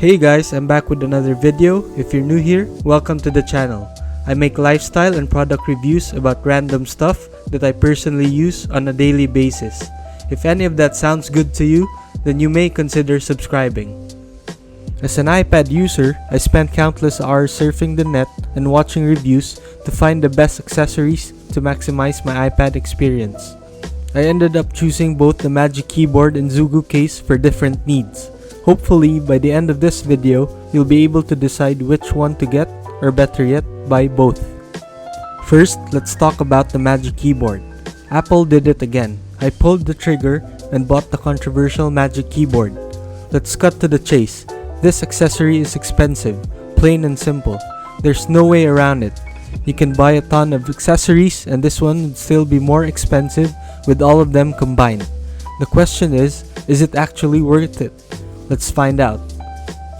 Hey guys, I'm back with another video. If you're new here, welcome to the channel. I make lifestyle and product reviews about random stuff that I personally use on a daily basis. If any of that sounds good to you, then you may consider subscribing. As an iPad user, I spent countless hours surfing the net and watching reviews to find the best accessories to maximize my iPad experience. I ended up choosing both the Magic Keyboard and Zugu Case for different needs. Hopefully, by the end of this video, you'll be able to decide which one to get, or better yet, buy both. First, let's talk about the Magic Keyboard. Apple did it again. I pulled the trigger and bought the controversial Magic Keyboard. Let's cut to the chase. This accessory is expensive, plain and simple. There's no way around it. You can buy a ton of accessories and this one would still be more expensive with all of them combined. The question is it actually worth it? Let's find out.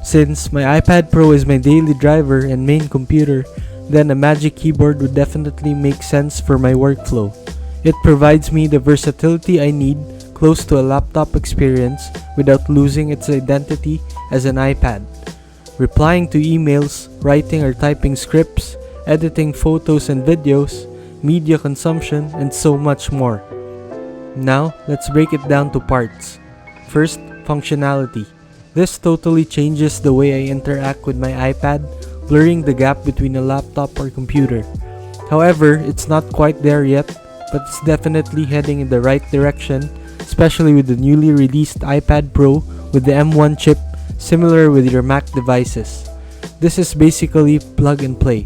Since my iPad Pro is my daily driver and main computer, then a Magic Keyboard would definitely make sense for my workflow. It provides me the versatility I need, close to a laptop experience without losing its identity as an iPad. Replying to emails, writing or typing scripts, editing photos and videos, media consumption, and so much more. Now, let's break it down to parts. First, functionality. This totally changes the way I interact with my iPad, blurring the gap between a laptop or computer. However, it's not quite there yet, but it's definitely heading in the right direction, especially with the newly released iPad Pro with the M1 chip, similar with your Mac devices. This is basically plug and play.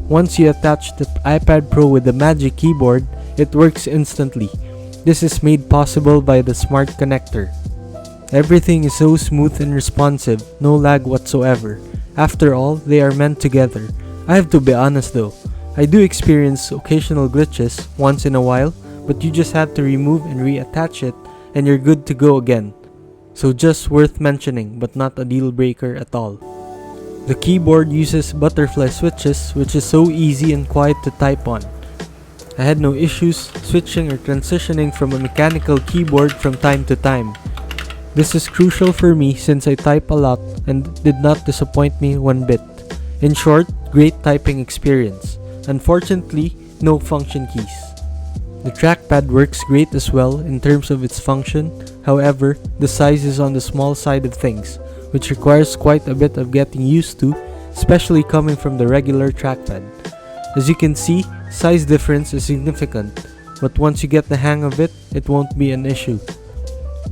Once you attach the iPad Pro with the Magic Keyboard, it works instantly. This is made possible by the smart connector. Everything is so smooth and responsive, no lag whatsoever. After all, they are meant together. I have to be honest though, I do experience occasional glitches once in a while, but you just have to remove and reattach it and you're good to go again. So just worth mentioning, but not a deal breaker at all. The keyboard uses butterfly switches, which is so easy and quiet to type on. I had no issues switching or transitioning from a mechanical keyboard from time to time. This is crucial for me since I type a lot and did not disappoint me one bit. In short, great typing experience. Unfortunately, no function keys. The trackpad works great as well in terms of its function, however, the size is on the small side of things, which requires quite a bit of getting used to, especially coming from the regular trackpad. As you can see, size difference is significant, but once you get the hang of it, it won't be an issue.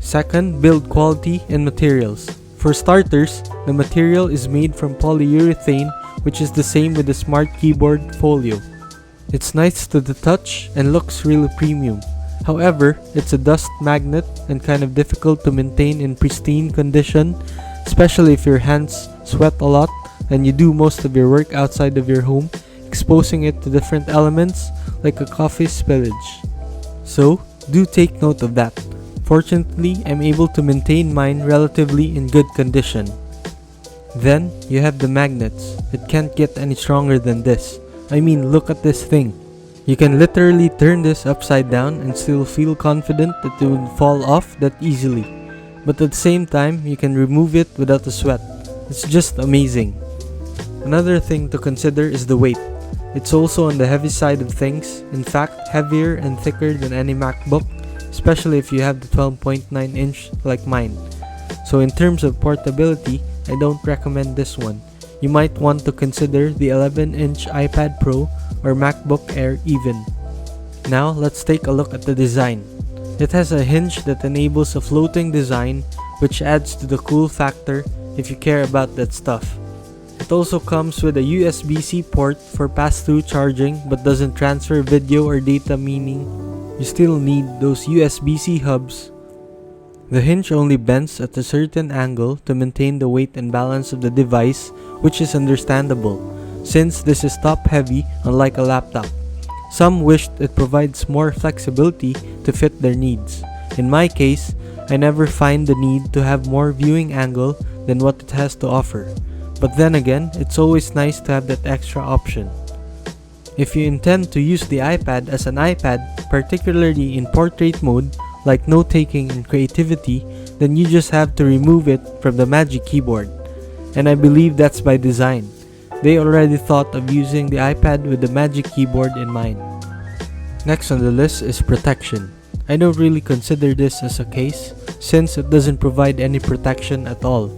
Second, build quality and materials. For starters, the material is made from polyurethane, which is the same with the Smart Keyboard Folio. It's nice to the touch and looks really premium. However, it's a dust magnet and kind of difficult to maintain in pristine condition, especially if your hands sweat a lot and you do most of your work outside of your home, exposing it to different elements like a coffee spillage. So, do take note of that. Fortunately, I'm able to maintain mine relatively in good condition. Then, you have the magnets. It can't get any stronger than this. I mean, look at this thing. You can literally turn this upside down and still feel confident that it would fall off that easily. But at the same time, you can remove it without a sweat. It's just amazing. Another thing to consider is the weight. It's also on the heavy side of things, in fact, heavier and thicker than any MacBook, especially if you have the 12.9 inch like mine. So in terms of portability, I don't recommend this one. You might want to consider the 11-inch iPad Pro or MacBook Air even. Now let's take a look at the design. It has a hinge that enables a floating design, which adds to the cool factor if you care about that stuff. It also comes with a USB-C port for pass-through charging but doesn't transfer video or data, meaning you still need those USB-C hubs. The hinge only bends at a certain angle to maintain the weight and balance of the device, which is understandable, since this is top-heavy unlike a laptop. Some wished it provides more flexibility to fit their needs. In my case, I never find the need to have more viewing angle than what it has to offer. But then again, it's always nice to have that extra option. If you intend to use the iPad as an iPad, particularly in portrait mode, like note-taking and creativity, then you just have to remove it from the Magic Keyboard. and I believe that's by design. They already thought of using the iPad with the Magic Keyboard in mind. Next on the list is protection. I don't really consider this as a case since it doesn't provide any protection at all.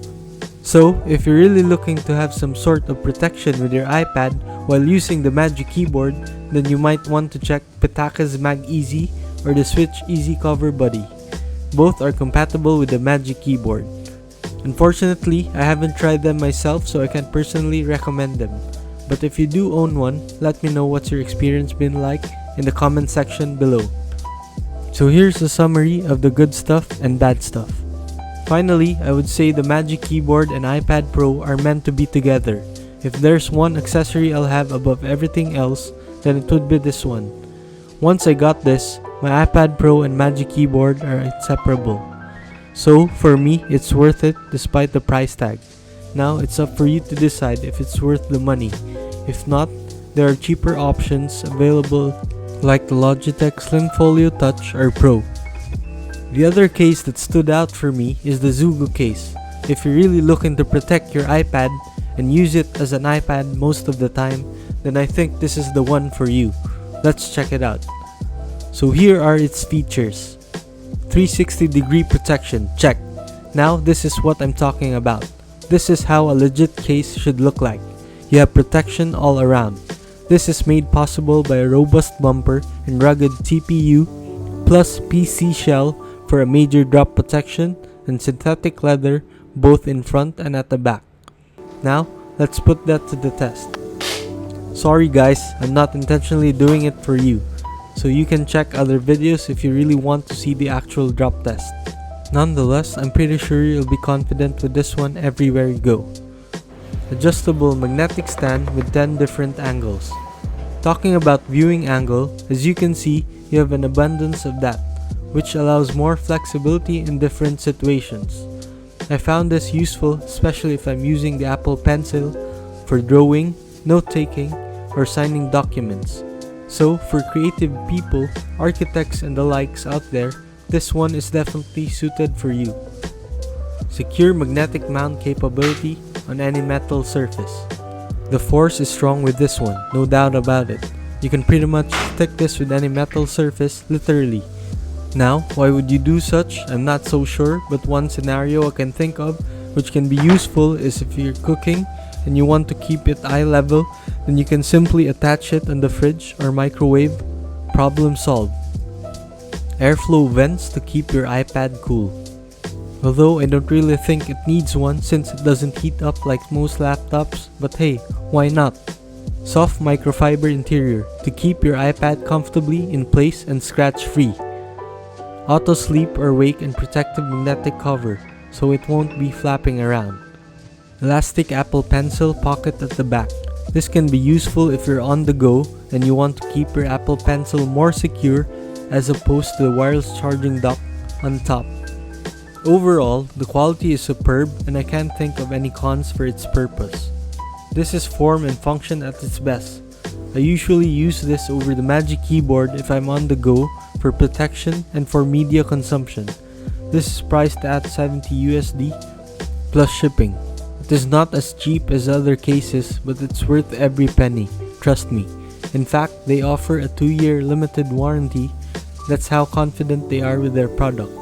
So, if you're really looking to have some sort of protection with your iPad while using the Magic Keyboard, then you might want to check Pitaka's Mag Easy or the Switch Easy Cover Buddy. Both are compatible with the Magic Keyboard. Unfortunately, I haven't tried them myself, so I can't personally recommend them. But if you do own one, let me know what's your experience been like in the comment section below. So here's a summary of the good stuff and bad stuff. Finally, I would say the Magic Keyboard and iPad Pro are meant to be together. If there's one accessory I'll have above everything else, then it would be this one. Once I got this, my iPad Pro and Magic Keyboard are inseparable. So, for me, it's worth it despite the price tag. Now, it's up for you to decide if it's worth the money. If not, there are cheaper options available like the Logitech Slim Folio Touch or Pro. The other case that stood out for me is the Zugu Case. If you're really looking to protect your iPad and use it as an iPad most of the time, then I think this is the one for you. Let's check it out. So here are its features. 360-degree protection, check. Now this is what I'm talking about. This is how a legit case should look like. You have protection all around. This is made possible by a robust bumper and rugged TPU plus PC shell for a major drop protection and synthetic leather both in front and at the back. Now, let's put that to the test. Sorry guys, I'm not intentionally doing it for you, so you can check other videos if you really want to see the actual drop test. Nonetheless, I'm pretty sure you'll be confident with this one everywhere you go. Adjustable magnetic stand with 10 different angles. Talking about viewing angle, as you can see, you have an abundance of that, which allows more flexibility in different situations. I found this useful especially if I'm using the Apple Pencil for drawing, note-taking, or signing documents. So, for creative people, architects and the likes out there, this one is definitely suited for you. Secure magnetic mount capability on any metal surface. The force is strong with this one, no doubt about it. You can pretty much stick this with any metal surface, literally. Now, why would you do such? I'm not so sure, but one scenario I can think of which can be useful is if you're cooking and you want to keep it eye level, then you can simply attach it on the fridge or microwave. Problem solved. Airflow vents to keep your iPad cool. Although I don't really think it needs one since it doesn't heat up like most laptops, but hey, why not? Soft microfiber interior to keep your iPad comfortably in place and scratch free. Auto sleep or wake and protective magnetic cover so it won't be flapping around. Elastic Apple Pencil pocket at the back. This can be useful if you're on the go and you want to keep your Apple Pencil more secure as opposed to the wireless charging dock on top. Overall, the quality is superb and I can't think of any cons for its purpose. This is form and function at its best. I usually use this over the Magic Keyboard if I'm on the go for protection and for media consumption. This is priced at $70 USD plus shipping. It is not as cheap as other cases, but it's worth every penny, trust me. In fact, they offer a 2-year limited warranty. That's how confident they are with their product.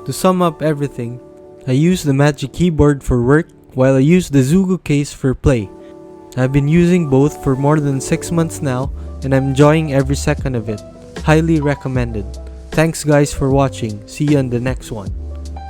To sum up everything, I use the Magic Keyboard for work while I use the Zugu Case for play. I've been using both for more than 6 months now and I'm enjoying every second of it. Highly recommended. Thanks guys for watching. See you on the next one.